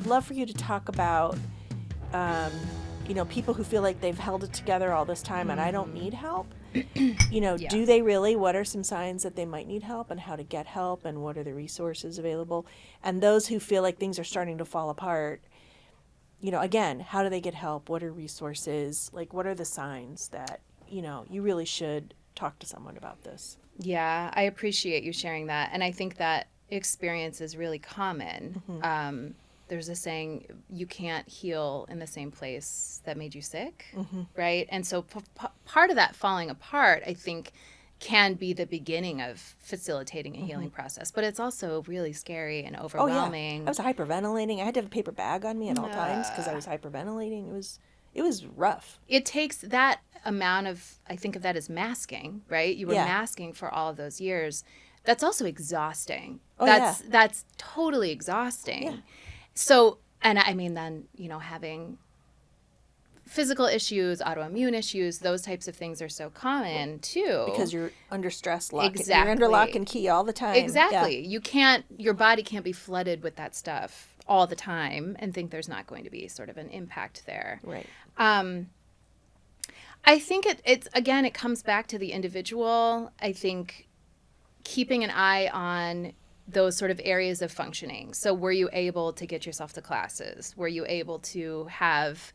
I'd love for you to talk about, people who feel like they've held it together all this time and I don't need help. Yeah. Do they really? What are some signs that they might need help and how to get help and what are the resources available? And those who feel like things are starting to fall apart, again, how do they get help? What are resources? Like, what are the signs that, you really should talk to someone about this? Yeah, I appreciate you sharing that. And I think that experience is really common. There's a saying, you can't heal in the same place that made you sick, right? And so part of that falling apart, I think, can be the beginning of facilitating a healing process. But it's also really scary and Oh, yeah. overwhelming. I was hyperventilating. I had to have a paper bag on me at all times because I was hyperventilating. It was rough. It takes that amount of, I think of that as masking, right? You were Yeah. masking for all of those years. That's also exhausting. Oh, That's totally exhausting. Yeah. So, and I mean, then, having physical issues, autoimmune issues, those types of things are so common too. Because you're under stress lock. Exactly. You're under lock and key all the time. Exactly. Yeah. Your body can't be flooded with that stuff all the time and think there's not going to be sort of an impact there. Right. I think it comes back to the individual. I think keeping an eye on those sort of areas of functioning. So were you able to get yourself to classes? Were you able to have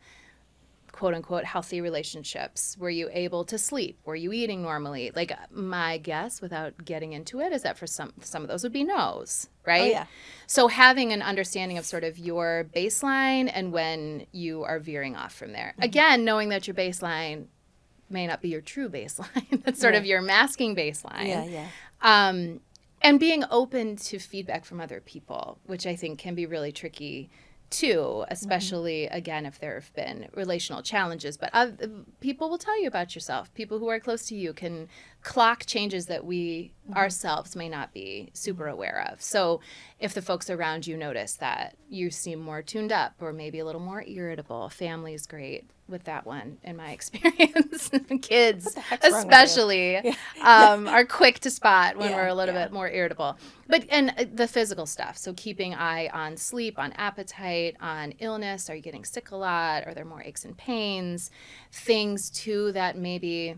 quote unquote healthy relationships? Were you able to sleep? Were you eating normally? Like, my guess, without getting into it, is that for some of those would be no's, right? Oh, yeah. So having an understanding of sort of your baseline and when you are veering off from there. Again, knowing that your baseline may not be your true baseline. That's sort of your masking baseline. Yeah. And being open to feedback from other people, which I think can be really tricky too, especially, again, if there have been relational challenges. But people will tell you about yourself. People who are close to you can clock changes that we ourselves may not be super aware of. So if the folks around you notice that you seem more tuned up or maybe a little more irritable, family is great with that one, in my experience. Kids especially are quick to spot when we're a little bit more irritable. But and the physical stuff, so keeping eye on sleep, on appetite, on illness. Are you getting sick a lot? Are there more aches and pains? Things too that maybe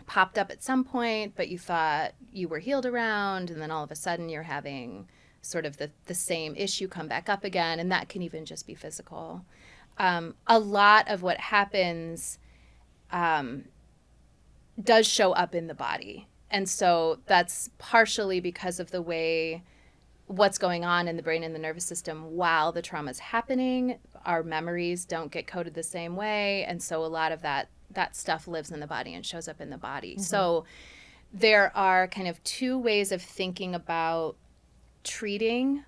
popped up at some point, but you thought you were healed around, and then all of a sudden you're having sort of the same issue come back up again, and that can even just be physical. A lot of what happens does show up in the body. And so that's partially because of the way what's going on in the brain and the nervous system while the trauma is happening. Our memories don't get coded the same way. And so a lot of that stuff lives in the body and shows up in the body. So there are kind of two ways of thinking about treating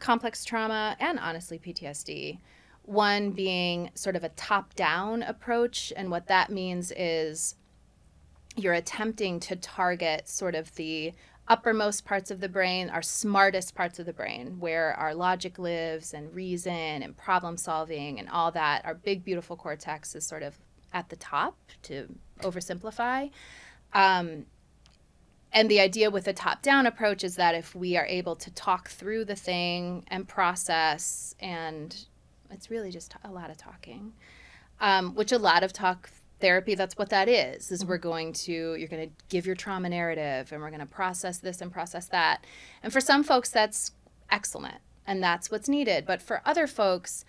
complex trauma and honestly PTSD. One being sort of a top-down approach, and what that means is you're attempting to target sort of the uppermost parts of the brain, our smartest parts of the brain, where our logic lives and reason and problem solving and all that. Our big, beautiful cortex is sort of at the top, to oversimplify. And the idea with a top-down approach is that if we are able to talk through the thing and process, and it's really just a lot of talking, which a lot of talk therapy, that's what that is you're going to give your trauma narrative, and we're going to process this and process that. And for some folks, that's excellent, and that's what's needed. But for other folks,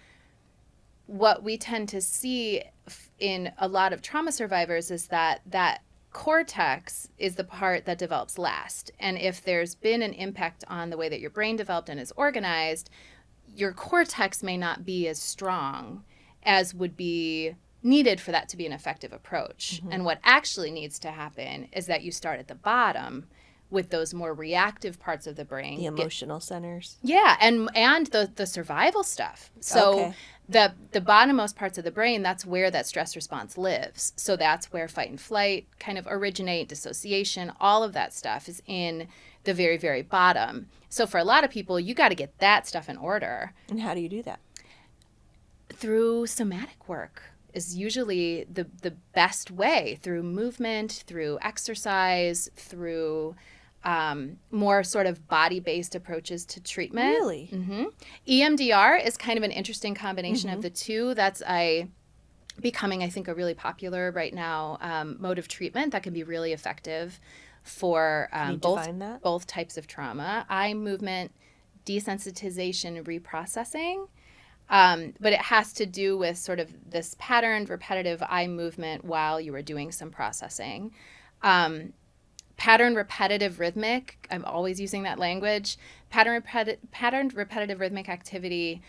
what we tend to see in a lot of trauma survivors is that cortex is the part that develops last. And if there's been an impact on the way that your brain developed and is organized, your cortex may not be as strong as would be needed for that to be an effective approach. And what actually needs to happen is that you start at the bottom with those more reactive parts of the brain. The emotional centers. Yeah, and the survival stuff. So the bottommost parts of the brain, that's where that stress response lives. So that's where fight and flight kind of originate, dissociation, all of that stuff is in the very, very bottom. So for a lot of people, you got to get that stuff in order. And how do you do that? Through somatic work is usually the best way, through movement, through exercise, through more sort of body-based approaches to treatment. Really? EMDR is kind of an interesting combination of the two. That's becoming, I think, a really popular right now mode of treatment that can be really effective for both types of trauma. Eye movement desensitization and reprocessing. But it has to do with sort of this patterned, repetitive eye movement while you are doing some processing. Patterned, repetitive, rhythmic, I'm always using that language. Patterned, repetitive, rhythmic activity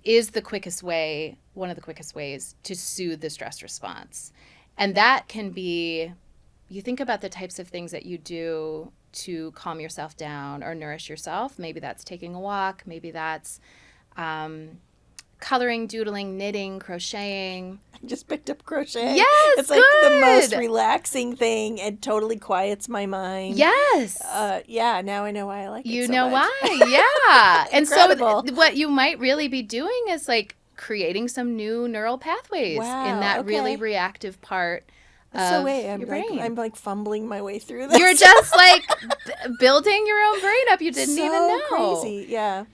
is the quickest way, one of the quickest ways to soothe the stress response. And that can be, you think about the types of things that you do to calm yourself down or nourish yourself. Maybe that's taking a walk. Maybe that's coloring, doodling, knitting, crocheting. I just picked up crochet. Yes, it's like the most relaxing thing and totally quiets my mind. Yes. Yeah, now I know why I like it so much. You know why, yeah. And Incredible. so what you might really be doing is like creating some new neural pathways in that really reactive part so of wait, your brain. I'm like fumbling my way through this. You're just like building your own brain up. You didn't even know. Crazy, yeah.